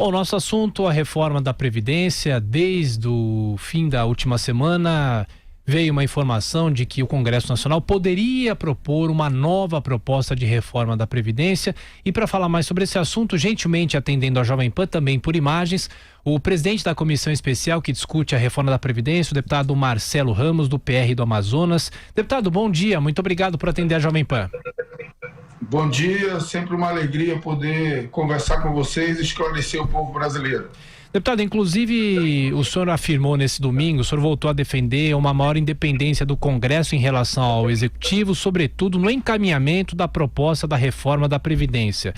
Bom, nosso assunto, a reforma da Previdência. Desde o fim da última semana, veio uma informação de que o Congresso Nacional poderia propor uma nova proposta de reforma da Previdência. E para falar mais sobre esse assunto, gentilmente atendendo a Jovem Pan, também por imagens, o presidente da comissão especial que discute a reforma da Previdência, o deputado Marcelo Ramos, do PR do Amazonas. Deputado, bom dia, muito obrigado por atender a Jovem Pan. Bom dia, sempre uma alegria poder conversar com vocês e esclarecer o povo brasileiro. Deputado, inclusive o senhor afirmou nesse domingo, o senhor voltou a defender uma maior independência do Congresso em relação ao Executivo, sobretudo no encaminhamento da proposta da reforma da Previdência.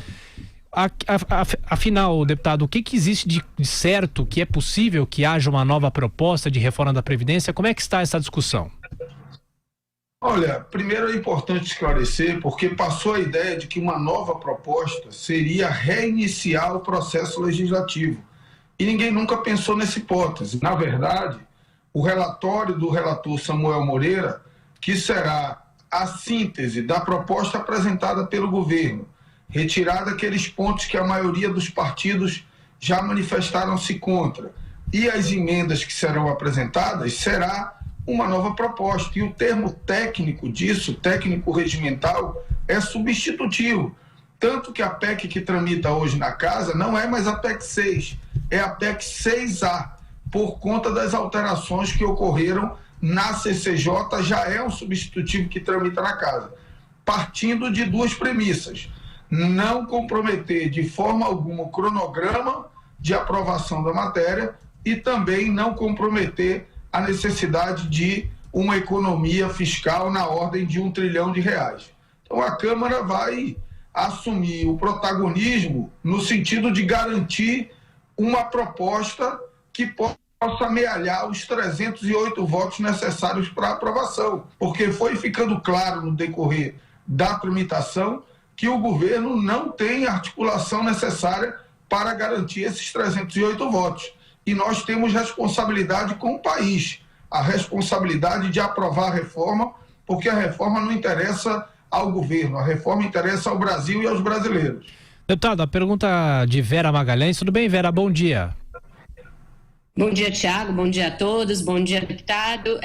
Afinal, deputado, o que existe de certo que é possível que haja uma nova proposta de reforma da Previdência? Como é que está essa discussão? Olha, primeiro é importante esclarecer, porque passou a ideia de que uma nova proposta seria reiniciar o processo legislativo. E ninguém nunca pensou nessa hipótese. Na verdade, o relatório do relator Samuel Moreira, que será a síntese da proposta apresentada pelo governo, retirada aqueles pontos que a maioria dos partidos já manifestaram-se contra, e as emendas que serão apresentadas, será uma nova proposta. E o termo técnico disso, técnico regimental, é substitutivo. Tanto que a PEC que tramita hoje na casa não é mais a PEC 6, é a PEC 6A, por conta das alterações que ocorreram na CCJ, já é um substitutivo que tramita na casa. Partindo de duas premissas: não comprometer de forma alguma o cronograma de aprovação da matéria e também não comprometer a necessidade de uma economia fiscal na ordem de R$1 trilhão. Então a Câmara vai assumir o protagonismo no sentido de garantir uma proposta que possa amealhar os 308 votos necessários para a aprovação, porque foi ficando claro no decorrer da tramitação que o governo não tem a articulação necessária para garantir esses 308 votos. E nós temos responsabilidade com o país, a responsabilidade de aprovar a reforma, porque a reforma não interessa ao governo, a reforma interessa ao Brasil e aos brasileiros. Deputado, a pergunta de Vera Magalhães. Tudo bem, Vera? Bom dia. Bom dia, Tiago. Bom dia a todos. Bom dia, deputado.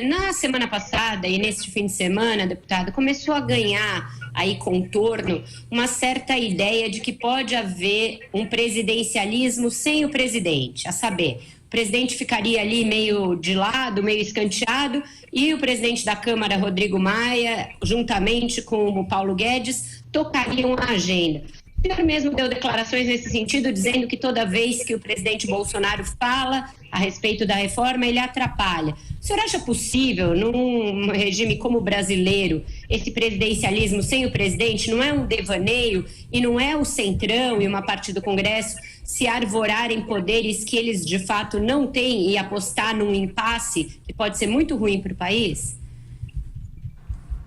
Na semana passada e neste fim de semana, deputado, começou a ganhar aí contorno uma certa ideia de que pode haver um presidencialismo sem o presidente, a saber, o presidente ficaria ali meio de lado, meio escanteado, e o presidente da Câmara, Rodrigo Maia, juntamente com o Paulo Guedes, tocariam a agenda. O senhor mesmo deu declarações nesse sentido, dizendo que toda vez que o presidente Bolsonaro fala a respeito da reforma, ele atrapalha. O senhor acha possível, num regime como o brasileiro, esse presidencialismo sem o presidente? Não é um devaneio e não é o Centrão e uma parte do Congresso se arvorarem poderes que eles de fato não têm e apostar num impasse que pode ser muito ruim para o país?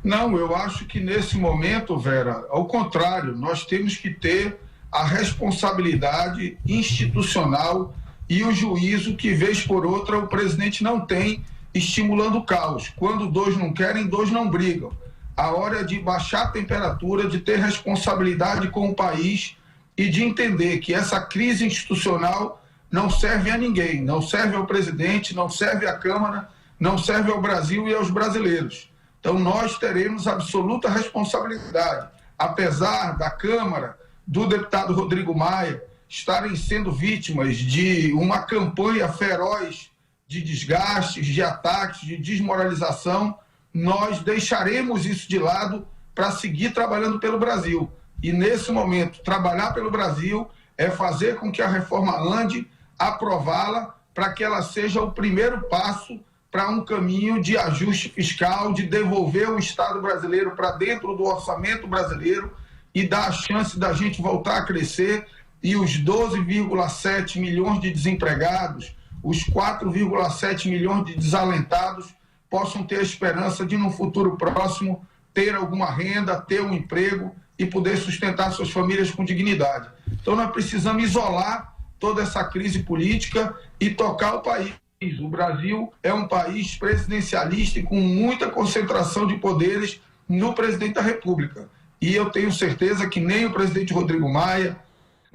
Não, eu acho que nesse momento, Vera, ao contrário, nós temos que ter a responsabilidade institucional e o juízo que, vez por outra, o presidente não tem, estimulando o caos. Quando dois não querem, dois não brigam. A hora é de baixar a temperatura, de ter responsabilidade com o país e de entender que essa crise institucional não serve a ninguém, não serve ao presidente, não serve à Câmara, não serve ao Brasil e aos brasileiros. Então nós teremos absoluta responsabilidade, apesar da Câmara, do deputado Rodrigo Maia, estarem sendo vítimas de uma campanha feroz de desgastes, de ataques, de desmoralização. Nós deixaremos isso de lado para seguir trabalhando pelo Brasil. E nesse momento, trabalhar pelo Brasil é fazer com que a reforma ande, aprová-la, para que ela seja o primeiro passo para um caminho de ajuste fiscal, de devolver o Estado brasileiro para dentro do orçamento brasileiro e dar a chance da gente voltar a crescer e os 12,7 milhões de desempregados, os 4,7 milhões de desalentados possam ter a esperança de, no futuro próximo, ter alguma renda, ter um emprego e poder sustentar suas famílias com dignidade. Então nós precisamos isolar toda essa crise política e tocar o país. O Brasil é um país presidencialista e com muita concentração de poderes no presidente da República. E eu tenho certeza que nem o presidente Rodrigo Maia,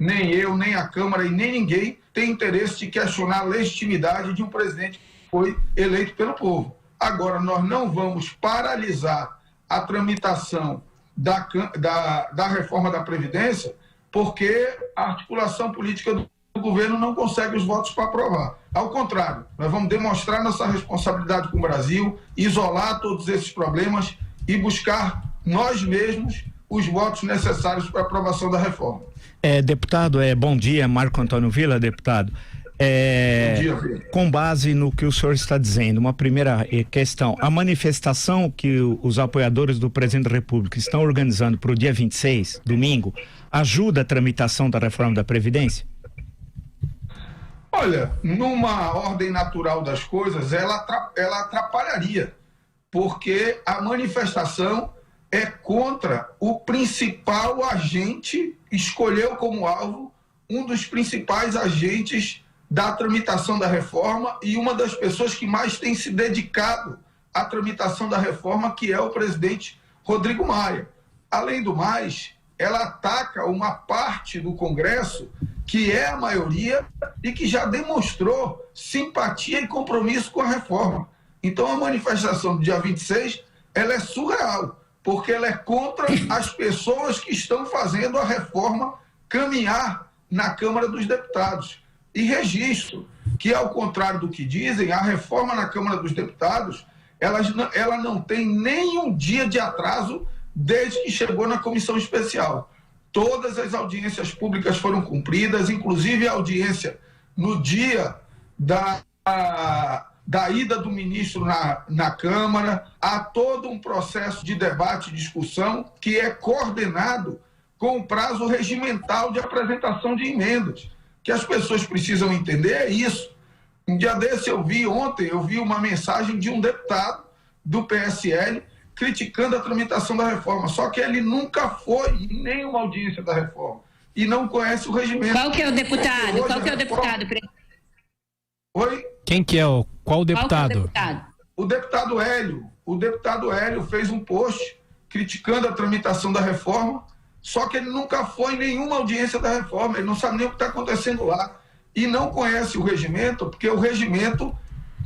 nem eu, nem a Câmara e nem ninguém tem interesse de questionar a legitimidade de um presidente que foi eleito pelo povo. Agora, nós não vamos paralisar a tramitação da reforma da Previdência porque a articulação política do governo não consegue os votos para aprovar. Ao contrário, nós vamos demonstrar nossa responsabilidade com o Brasil, isolar todos esses problemas e buscar nós mesmos os votos necessários para a aprovação da reforma. Deputado, bom dia, Marco Antônio Villa, deputado. Bom dia, Villa. Com base no que o senhor está dizendo, uma primeira questão, a manifestação que os apoiadores do presidente da República estão organizando para o dia 26, domingo, ajuda a tramitação da reforma da Previdência? Olha, numa ordem natural das coisas, ela atrapalharia, porque a manifestação é contra o principal agente, escolheu como alvo um dos principais agentes da tramitação da reforma e uma das pessoas que mais tem se dedicado à tramitação da reforma, que é o presidente Rodrigo Maia. Além do mais, ela ataca uma parte do Congresso que é a maioria e que já demonstrou simpatia e compromisso com a reforma. Então a manifestação do dia 26, ela é surreal, porque ela é contra as pessoas que estão fazendo a reforma caminhar na Câmara dos Deputados. E registro que, ao contrário do que dizem, a reforma na Câmara dos Deputados, ela não tem nenhum dia de atraso desde que chegou na comissão especial. Todas as audiências públicas foram cumpridas, inclusive a audiência no dia da ida do ministro na Câmara. Há todo um processo de debate e discussão que é coordenado com o prazo regimental de apresentação de emendas. O que as pessoas precisam entender é isso. Um dia desse ontem eu vi uma mensagem de um deputado do PSL criticando a tramitação da reforma, só que ele nunca foi em nenhuma audiência da reforma e não conhece o regimento. Qual que é o deputado? Oi? Quem que é qual deputado? O deputado Hélio. O deputado Hélio fez um post criticando a tramitação da reforma, só que ele nunca foi em nenhuma audiência da reforma, ele não sabe nem o que está acontecendo lá e não conhece o regimento, porque o regimento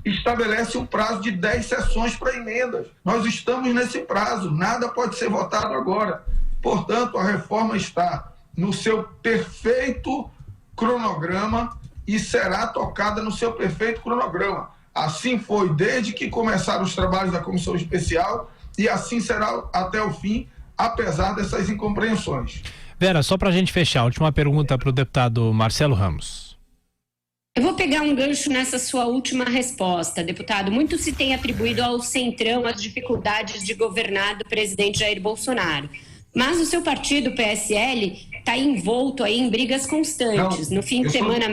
estabelece um prazo de 10 sessões para emendas. Nós estamos nesse prazo, nada pode ser votado agora. Portanto, a reforma está no seu perfeito cronograma e será tocada no seu perfeito cronograma. Assim foi desde que começaram os trabalhos da comissão especial e assim será até o fim, apesar dessas incompreensões. Vera, só para a gente fechar, última pergunta para o deputado Marcelo Ramos. Eu vou pegar um gancho nessa sua última resposta, deputado. Muito se tem atribuído ao Centrão as dificuldades de governar do presidente Jair Bolsonaro. Mas o seu partido, o PSL, está envolto aí em brigas constantes. No fim de semana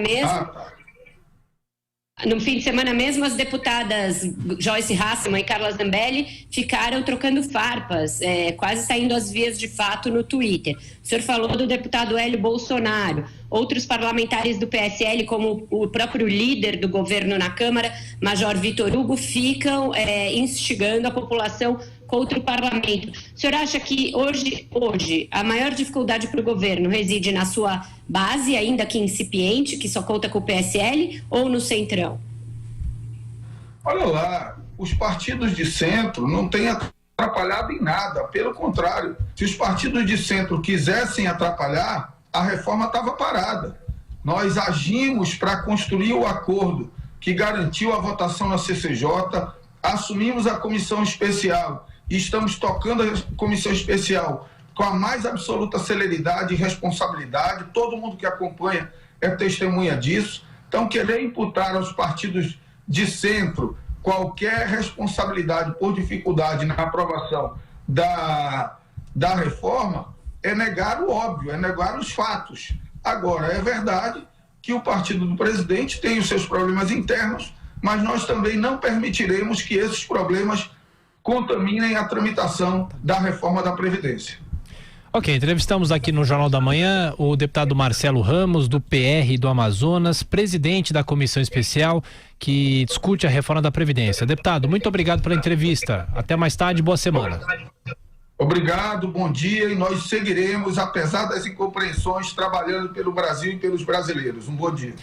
mesmo, as deputadas Joyce Hasselmann e Carla Zambelli ficaram trocando farpas, quase saindo às vias de fato no Twitter. O senhor falou do deputado Hélio Bolsonaro. Outros parlamentares do PSL, como o próprio líder do governo na Câmara, Major Vitor Hugo, ficam instigando a população contra o parlamento. O senhor acha que hoje a maior dificuldade para o governo reside na sua base, ainda que incipiente, que só conta com o PSL, ou no Centrão? Olha lá, os partidos de centro não têm atrapalhado em nada, pelo contrário. Se os partidos de centro quisessem atrapalhar, a reforma estava parada. Nós agimos para construir o acordo que garantiu a votação na CCJ, assumimos a comissão especial e estamos tocando a comissão especial com a mais absoluta celeridade e responsabilidade. Todo mundo que acompanha é testemunha disso. Então, querer imputar aos partidos de centro qualquer responsabilidade por dificuldade na aprovação da reforma é negar o óbvio, é negar os fatos. Agora, é verdade que o partido do presidente tem os seus problemas internos, mas nós também não permitiremos que esses problemas contaminem a tramitação da reforma da Previdência. Ok, entrevistamos aqui no Jornal da Manhã o deputado Marcelo Ramos, do PR do Amazonas, presidente da comissão especial que discute a reforma da Previdência. Deputado, muito obrigado pela entrevista. Até mais tarde, boa semana. Obrigado, bom dia, e nós seguiremos, apesar das incompreensões, trabalhando pelo Brasil e pelos brasileiros. Um bom dia.